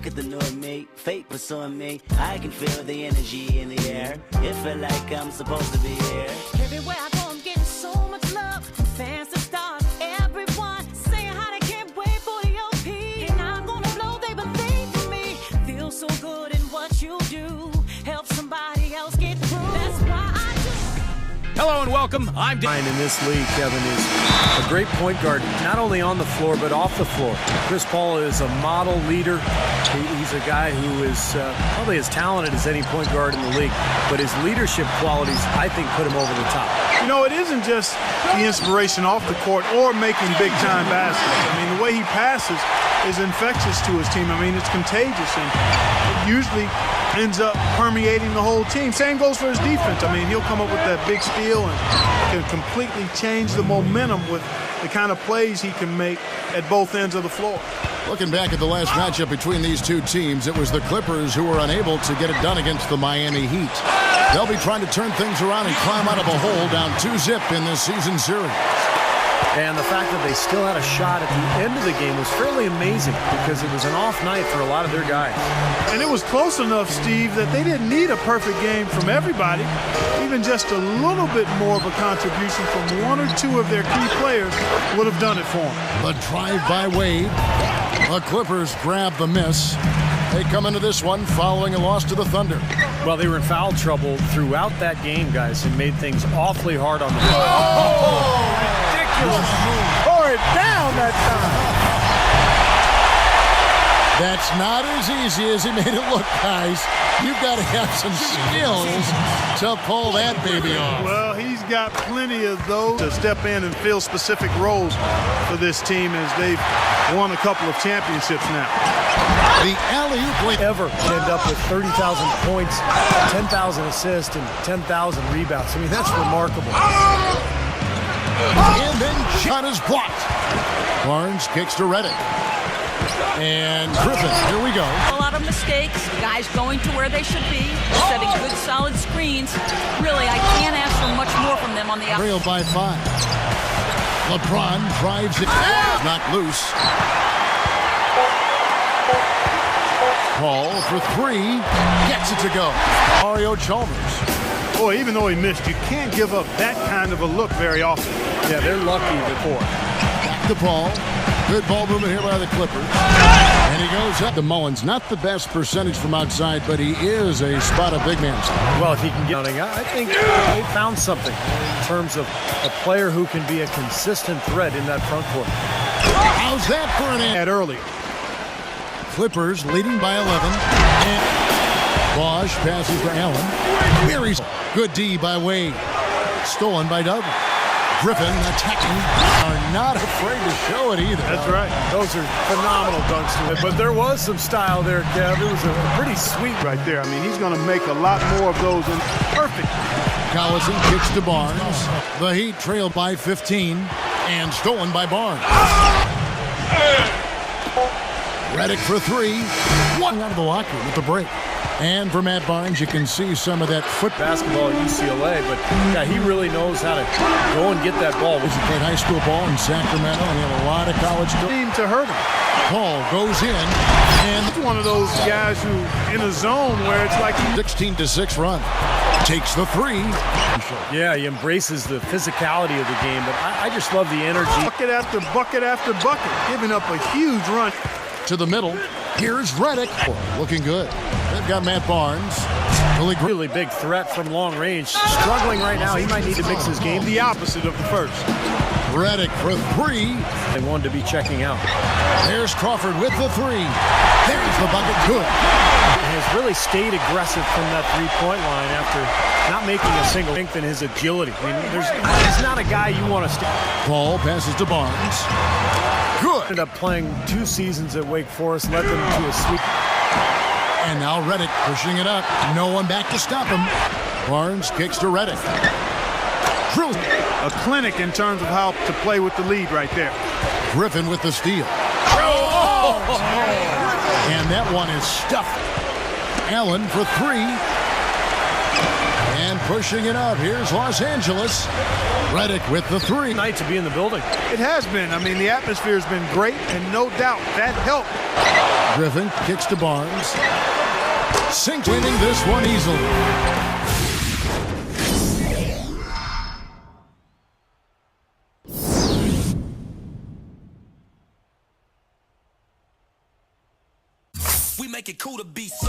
Look at the new me, fate pursuing me. I can feel the energy in the air. It feel like I'm supposed to be here. Everywhere I go, I'm getting so much love from fans to stars. Everyone saying how they can't wait for the OP. And I'm gonna blow, they believe in me. Feel so good in what you do. Help somebody else get through. That's why I do. Hello and welcome. I'm Dan. In this league, Kevin, is a great point guard, not only on the floor, but off the floor. Chris Paul is a model leader. He's a guy who is probably as talented as any point guard in the league, but his leadership qualities, I think, put him over the top. You know, it isn't just the inspiration off the court or making big-time baskets. I mean, the way he passes is infectious to his team. I mean, it's contagious, and it usually ends up permeating the whole team. Same goes for his defense. I mean, he'll come up with that big steal and can completely change the momentum with the kind of plays he can make at both ends of the floor. Looking back at the last matchup between these two teams, it was the Clippers who were unable to get it done against the Miami Heat. They'll be trying to turn things around and climb out of a hole down 2-0 in this season series. And the fact that they still had a shot at the end of the game was fairly amazing because it was an off night for a lot of their guys. And it was close enough, Steve, that they didn't need a perfect game from everybody. Even just a little bit more of a contribution from one or two of their key players would have done it for them. The drive by Wade. The Clippers grab the miss. They come into this one following a loss to the Thunder. Well, they were in foul trouble throughout that game, guys, and made things awfully hard on the floor. Ridiculous move. Tore it down that time. That's not as easy as he made it look, guys. You've got to have some skills to pull that baby off. Well, he's got plenty of those to step in and fill specific roles for this team as they've won a couple of championships now. The alley-oop ever end up with 30,000 points, 10,000 assists, and 10,000 rebounds. I mean, that's remarkable. And then shot is blocked. Barnes kicks to Redick. And Griffin, here we go. A lot of mistakes, guys going to where they should be, setting good solid screens. Really, I can't ask for much more from them on the outside. Trail by 5. LeBron drives it. Knocked loose. Paul for 3. Gets it to go. Mario Chalmers. Boy, even though he missed, you can't give up that kind of a look very often. Yeah, they're lucky before. Back to Paul. Good ball movement here by the Clippers. And he goes up to Mullins. Not the best percentage from outside, but he is a spot of big man. Well, if he can get it, I think they found something in terms of a player who can be a consistent threat in that front court. How's that for an ad early? Clippers leading by 11. And Bosch passes to Allen. Mary's good D by Wade. Stolen by Douglas. Griffin attacking. Are not afraid to show it either. That's right. Those are phenomenal dunks. But there was some style there, Kev. It was a pretty sweet right there. I mean, he's going to make a lot more of those. And perfect. Collison kicks to Barnes. The Heat trail by 15. And stolen by Barnes. Redick for 3. One out of the locker with the break. And for Matt Barnes, you can see some of that foot basketball at UCLA, but yeah, he really knows how to go and get that ball. He played high school ball in Sacramento, and he had a lot of college team to hurt him. Paul goes in, and he's one of those guys who in a zone where it's like 16-6 run. Takes the 3. Yeah, he embraces the physicality of the game, but I just love the energy. Bucket after bucket after bucket, giving up a huge run. To the middle. Here's Redick. Looking good. They've got Matt Barnes. Really big threat from long range. Struggling right now. He might need to mix his game. The opposite of the first. Redick for 3. They wanted to be checking out. There's Crawford with the 3. There's the bucket. Good. He has really stayed aggressive from that three-point line after not making a single length in his agility. I mean, he's not a guy you want to stay. Paul passes to Barnes. Good. Ended up playing 2 seasons at Wake Forest, led them to a sweep. And now Redick pushing it up. No one back to stop him. Barnes kicks to Redick. Drills. A clinic in terms of how to play with the lead right there. Griffin with the steal. Oh! And that one is stuffed. Allen for 3. And pushing it up. Here's Los Angeles. Redick with the 3. Night to be in the building. It has been. I mean, the atmosphere has been great, and no doubt that helped Griffin kicks to Barnes. Sink winning this one easily. We make it cool to be